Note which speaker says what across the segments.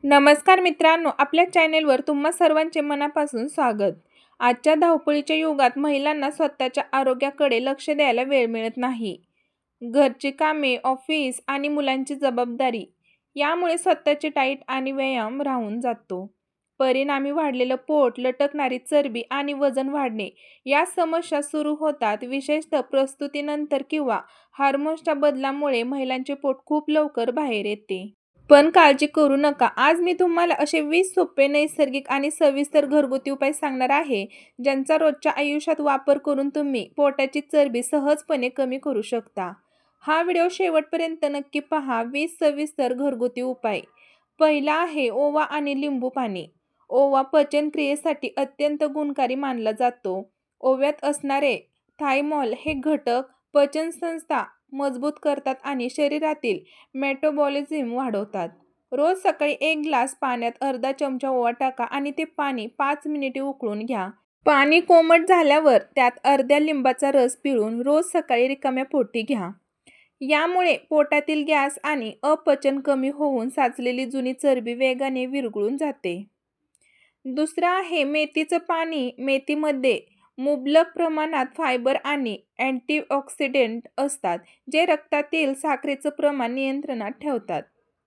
Speaker 1: नमस्कार मित्रांनो, आपल्या चॅनेलवर तुम्हा सर्वांचे मनापासून स्वागत. आजच्या धावपळीच्या युगात महिलांना स्वतःच्या आरोग्याकडे लक्ष द्यायला वेळ मिळत नाही. घरची कामे, ऑफिस आणि मुलांची जबाबदारी यामुळे स्वतःची डाएट आणि व्यायाम राहून जातो. परिणामी वाढलेलं पोट, लटकणारी चरबी आणि वजन वाढणे या समस्या सुरू होतात. विशेषतः प्रसूतीनंतर किंवा हार्मोन्सच्या बदलामुळे महिलांचे पोट खूप लवकर बाहेर येते. पण काळजी करू नका. आज मी तुम्हाला असे 20 सोपे, नैसर्गिक आणि सविस्तर घरगुती उपाय सांगणार आहे, ज्यांचा रोजच्या आयुष्यात वापर करून तुम्ही पोटाची चरबी सहजपणे कमी करू शकता. हा व्हिडिओ शेवटपर्यंत नक्की पहा. 20 सविस्तर घरगुती उपाय. पहिला आहे ओवा आणि लिंबू पाणी. ओवा पचनक्रियेसाठी अत्यंत गुणकारी मानला जातो. ओव्यात असणारे थायमॉल हे घटक पचनसंस्था मजबूत करतात आणि शरीरातील मेटाबॉलिझम वाढवतात. रोज सकाळी 1 ग्लास पाण्यात अर्धा चमचा ओवा टाका आणि ते पाणी 5 मिनिटे उकळून घ्या. पाणी कोमट झाल्यावर त्यात अर्ध्या लिंबाचा रस पिळून रोज सकाळी रिकाम्या पोटी घ्या. यामुळे पोटातील गॅस आणि अपचन कमी होऊन साचलेली जुनी चरबी वेगाने विरघळून जाते. दुसरं आहे मेथीचं पाणी. मेथीमध्ये मुबलक प्रमाणात फायबर आणि अँटीऑक्सिडंट असतात, जे रक्तातील साखरेचं प्रमाण नियंत्रणात ठेवतात.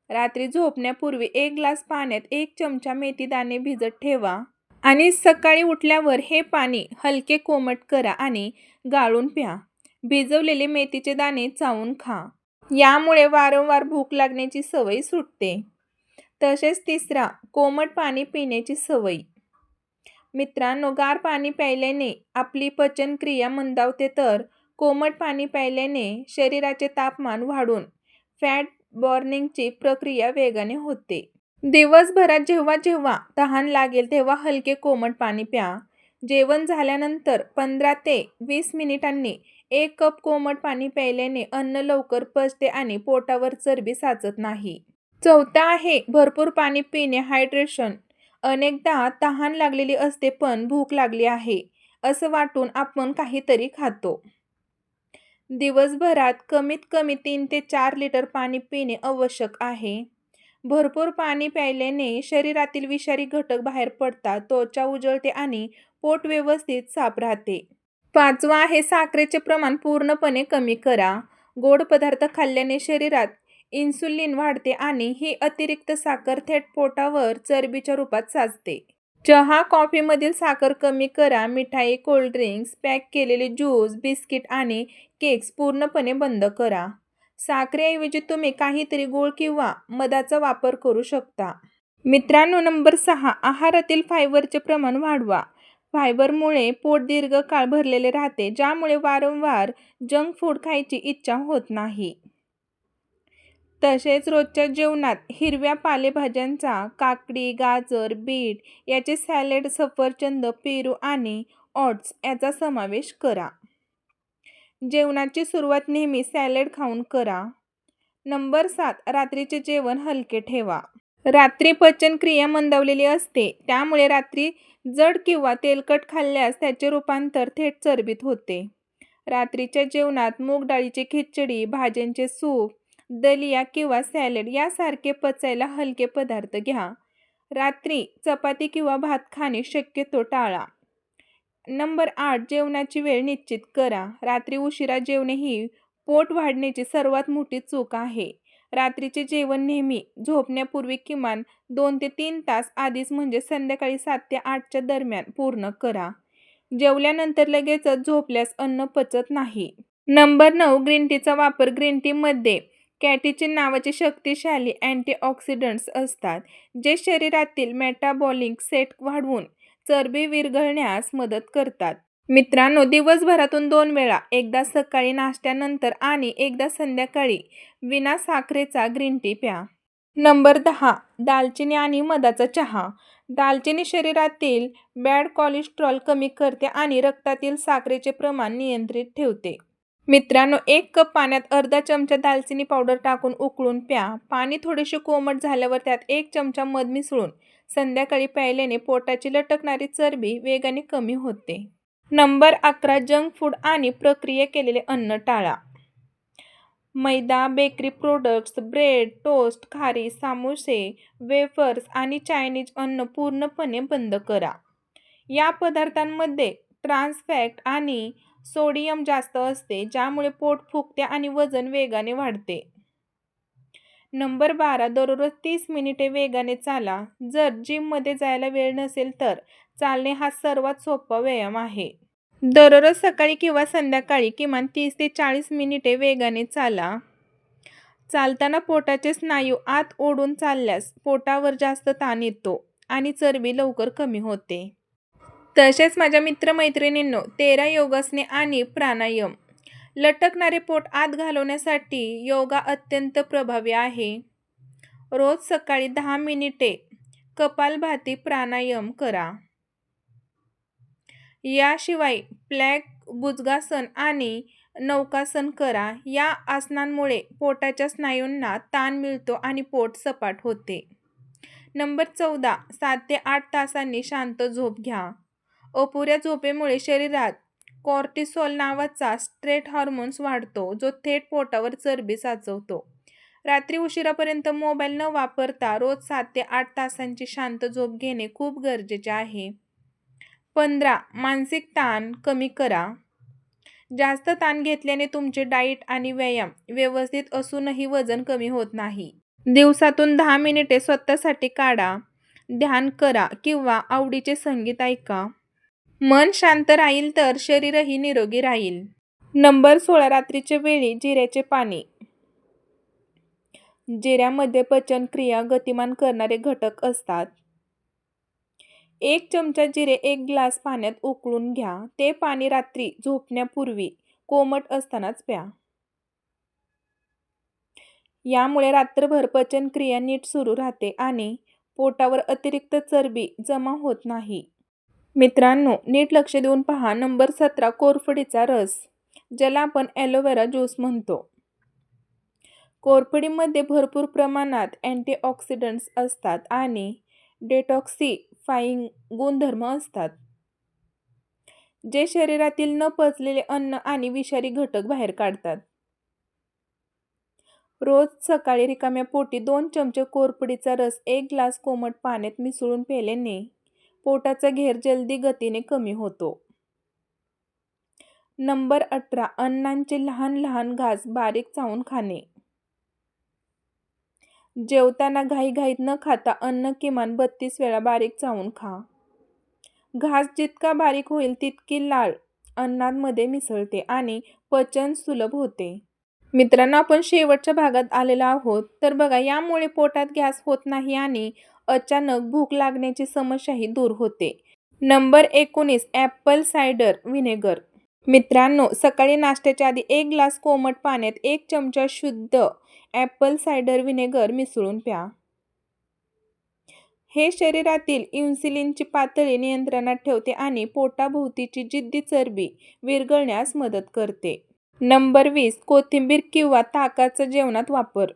Speaker 1: रात्री झोपण्यापूर्वी 1 ग्लास पाण्यात 1 चमचा मेथी दाणे भिजत ठेवा आणि सकाळी उठल्यावर हे पाणी हलके कोमट करा आणि गाळून प्या. भिजवलेले मेथीचे दाणे चावून खा. यामुळे वारंवार भूक लागण्याची सवय सुटते. तसेच तिसरा, कोमट पाणी पिण्याची सवय. मित्रांनो, गार पाणी प्यायल्याने आपली पचनक्रिया मंदावते, तर कोमट पाणी प्यायल्याने शरीराचे तापमान वाढून फॅट बर्निंगची प्रक्रिया वेगाने होते. दिवसभरात जेव्हा जेव्हा तहान लागेल तेव्हा हलके कोमट पाणी प्या. जेवण झाल्यानंतर 15 ते 20 मिनिटांनी 1 कप कोमट पाणी प्यायल्याने अन्न लवकर पचते आणि पोटावर चरबी साचत नाही. चौथा आहे भरपूर पाणी पिणे, हायड्रेशन. अनेकदा तहान लागलेली असते पण भूक लागली आहे असं वाटून आपण काहीतरी खातो. दिवसभरात कमीत कमी 3 ते 4 लिटर पाणी पिणे आवश्यक आहे. भरपूर पाणी प्यायल्याने शरीरातील विषारी घटक बाहेर पडतात, त्वचा उजळते आणि पोट व्यवस्थित साफ राहते. पाचवा आहे साखरेचे प्रमाण पूर्णपणे कमी करा. गोड पदार्थ खाल्ल्याने शरीरात इन्सुलिन वाढते आणि ही अतिरिक्त साखर थेट पोटावर चरबीच्या रूपात साचते. चहा, कॉफीमधील साखर कमी करा. मिठाई, कोल्ड्रिंक्स, पॅक केलेले ज्यूस, बिस्किट आणि केक्स पूर्णपणे बंद करा. साखरेऐवजी तुम्ही काहीतरी गूळ किंवा मधाचा वापर करू शकता. मित्रांनो, नंबर 6, आहारातील फायबरचे प्रमाण वाढवा. फायबरमुळे पोट दीर्घकाळ भरलेले राहते, ज्यामुळे वारंवार जंक फूड खायची इच्छा होत नाही. तसेच रोजच्या जेवणात हिरव्या पालेभाज्यांचा, काकडी, गाजर, बीट याचे सॅलड, सफरचंद, पेरू आणि ओट्स याचा समावेश करा. जेवणाची सुरुवात नेहमी सॅलड खाऊन करा. नंबर 7, रात्रीचे जेवण हलके ठेवा. रात्री पचनक्रिया मंदावलेली असते, त्यामुळे रात्री जड किंवा तेलकट खाल्ल्यास त्याचे रूपांतर थेट चरबीत होते. रात्रीच्या जेवणात मूग डाळीची खिचडी, भाज्यांचे सूप, दलिया किंवा सॅलड यासारखे पचायला हलके पदार्थ घ्या. रात्री चपाती किंवा भात खाणे शक्यतो टाळा. नंबर 8, जेवणाची वेळ निश्चित करा. रात्री उशिरा जेवणे ही पोट वाढण्याची सर्वात मोठी चूक आहे. रात्रीचे जेवण नेहमी झोपण्यापूर्वी किमान 2 ते 3 तास आधीच, म्हणजे संध्याकाळी 7 ते 8च्या दरम्यान पूर्ण करा. जेवल्यानंतर लगेचच झोपल्यास अन्न पचत नाही. नंबर 9, ग्रीन टीचा वापर. ग्रीन टीमध्ये कॅटेचिन नावाचे शक्तिशाली अँटीऑक्सिडंट्स असतात, जे शरीरातील मेटाबॉलिक सेट वाढवून चरबी विरघळण्यास मदत करतात. मित्रांनो, दिवसभरातून 2 वेळा, एकदा सकाळी नाश्त्यानंतर आणि एकदा संध्याकाळी, विना साखरेचा ग्रीन टी प्या. नंबर 10, दालचिनी आणि मधाचा चहा. दालचिनी शरीरातील बॅड कोलेस्टेरॉल कमी करते आणि रक्तातील साखरेचे प्रमाण नियंत्रित ठेवते. मित्रांनो, 1 कप पाण्यात अर्धा चमचा दालचिनी पावडर टाकून उकळून प्या. पाणी थोडेसे कोमट झाल्यावर त्यात 1 चमचा मध मिसळून संध्याकाळी प्यायल्याने पोटाची लटकणारी चरबी वेगाने कमी होते. नंबर 11, जंक फूड आणि प्रक्रिया केलेले अन्न टाळा. मैदा, बेकरी प्रोडक्ट्स, ब्रेड, टोस्ट, खारी, समोसे, वेफर्स आणि चायनीज अन्न पूर्णपणे बंद करा. या पदार्थांमध्ये ट्रान्स फॅट आणि सोडियम जास्त असते, ज्यामुळे पोट फुगते आणि वजन वेगाने वाढते. नंबर 12, दररोज 30 मिनिटे वेगाने चाला. जर जिममध्ये जायला वेळ नसेल तर चालणे हा सर्वात सोपा व्यायाम आहे. दररोज सकाळी किंवा संध्याकाळी किमान 30 ते 40 मिनिटे वेगाने चाला. चालताना पोटाचे स्नायू आत ओढून चालल्यास पोटावर जास्त ताण येतो आणि चरबी लवकर कमी होते. तसेच माझ्या मित्रमैत्रिणींनो, 13 योगासने आणि प्राणायाम. लटकणारे पोट आत घालवण्यासाठी योगा अत्यंत प्रभावी आहे. रोज सकाळी 10 मिनिटे कपालभाती प्राणायाम करा. याशिवाय प्लॅंक, भुजंगासन आणि नौकासन करा. या आसनांमुळे पोटाच्या स्नायूंना ताण मिळतो आणि पोट सपाट होते. नंबर 14, 7 ते 8 तासांनी शांत झोप घ्या. अपुऱ्या झोपेमुळे शरीरात कॉर्टिसॉल नावाचा स्ट्रेस हार्मोन्स वाढतो, जो थेट पोटावर चरबी साचवतो. रात्री उशिरापर्यंत मोबाईल न वापरता रोज 7 ते 8 तासांची शांत झोप घेणे खूप गरजेचे आहे. 15, मानसिक ताण कमी करा. जास्त ताण घेतल्याने तुमचे डाएट आणि व्यायाम व्यवस्थित असूनही वजन कमी होत नाही. दिवसातून 10 मिनिटे स्वतःसाठी काढा. ध्यान करा किंवा आवडीचे संगीत ऐका. मन शांत राहील तर शरीरही निरोगी राहील. नंबर 16, रात्रीच्या वेळी जिऱ्याचे पाणी. जिऱ्यामध्ये पचनक्रिया गतिमान करणारे घटक असतात. 1 चमचा जिरे 1 ग्लास पाण्यात उकळून घ्या. ते पाणी रात्री झोपण्यापूर्वी कोमट असतानाच प्या. यामुळे रात्रभर पचनक्रिया नीट सुरू राहते आणि पोटावर अतिरिक्त चरबी जमा होत नाही. मित्रांनो, नीट लक्ष देऊन पहा. नंबर 17, कोरफडीचा रस, ज्याला आपण ॲलोवेरा ज्यूस म्हणतो. कोरफडीमध्ये भरपूर प्रमाणात अँटीऑक्सिडंट्स असतात आणि डिटॉक्सिफाइंग गुणधर्म असतात, जे शरीरातील न पचलेले अन्न आणि विषारी घटक बाहेर काढतात. रोज सकाळी रिकाम्या पोटी 2 चमचे कोरफडीचा रस 1 ग्लास कोमट पाण्यात मिसळून प्यायल्याने पोटाचा घेर जलदी गतीने कमी होतो. नंबर 18, अन्नाचे लहान लहान घास बारीक चावून खाणे. जेवताना घाईघाईत न खाता अन्न किमान 32 वेळा बारीक चावून खा. घास जितका बारीक होईल तितकी लाळ अन्नामध्ये मिसळते आणि पचन सुलभ होते. मित्रांनो, आपण शेवटच्या भागात आलेलो आहोत. तर बघा, यामुळे पोटात गॅस होत नाही आणि अचानक भूक लागण्याची समस्याही दूर होते. नंबर 19, ॲपल सायडर व्हिनेगर. मित्रांनो, सकाळी नाश्त्याच्या आधी 1 ग्लास कोमट पाण्यात 1 चमचा शुद्ध ॲपल सायडर व्हिनेगर मिसळून प्या. हे शरीरातील इन्सुलिनची पातळी नियंत्रणात ठेवते आणि पोटाभोवतीची जिद्दी चरबी विरघळण्यास मदत करते. नंबर 20, कोथिंबीर किंवा ताकाचा जेवणात वापर.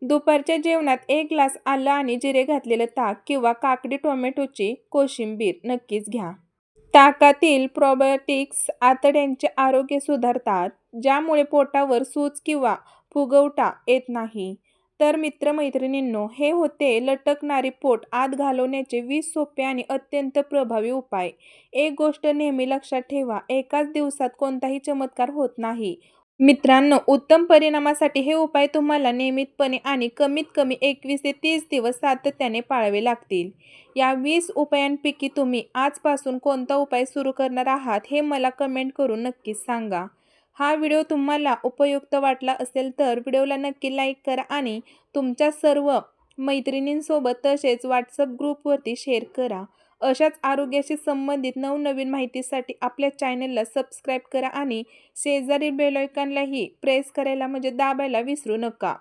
Speaker 1: दुपारच्या जेवणात 1 ग्लास आलं आणि जिरे घातलेलं ताक किंवा काकडी टोमॅटोची कोशिंबीर नक्कीच घ्या. ताकातील प्रोबायोटिक्स आतड्यांचे आरोग्य सुधारतात, ज्यामुळे पोटावर सूज किंवा फुगवटा येत नाही. तर मित्रमैत्रिणींनो, हे होते लटकणारे पोट आत घालवण्याचे 20 सोपे आणि अत्यंत प्रभावी उपाय. एक गोष्ट नेहमी लक्षात ठेवा, एकाच दिवसात कोणताही चमत्कार होत नाही. मित्रांनो, उत्तम परिणामासाठी हे उपाय तुम्हाला नियमितपणे आणि कमीत कमी 21 ते 30 दिवस सातत्याने पाळावे लागतील. या 20 उपायांपैकी तुम्ही आजपासून कोणता उपाय सुरू करणार आहात हे मला कमेंट करून नक्कीच सांगा. हा व्हिडिओ तुम्हाला उपयुक्त वाटला असेल तर व्हिडिओला नक्की लाईक करा आणि तुमच्या सर्व मैत्रिणींसोबत तसेच व्हॉट्सअप ग्रुपवरती शेअर करा. अशाच आरोग्याशी संबंधित नवनवीन माहितीसाठी आपल्या चॅनलला सबस्क्राईब करा आणि शेजारील बेल आयकॉनलाही प्रेस करायला म्हणजे दाबायला विसरू नका.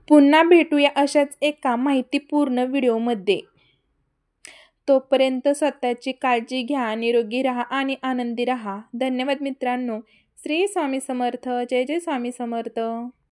Speaker 1: पुन्हा भेटूया अशाच एका माहितीपूर्ण व्हिडिओमध्ये. तोपर्यंत स्वतःची काळजी घ्या, निरोगी राहा आणि आनंदी राहा. धन्यवाद मित्रांनो. श्री स्वामी समर्थ. जय जय स्वामी समर्थ.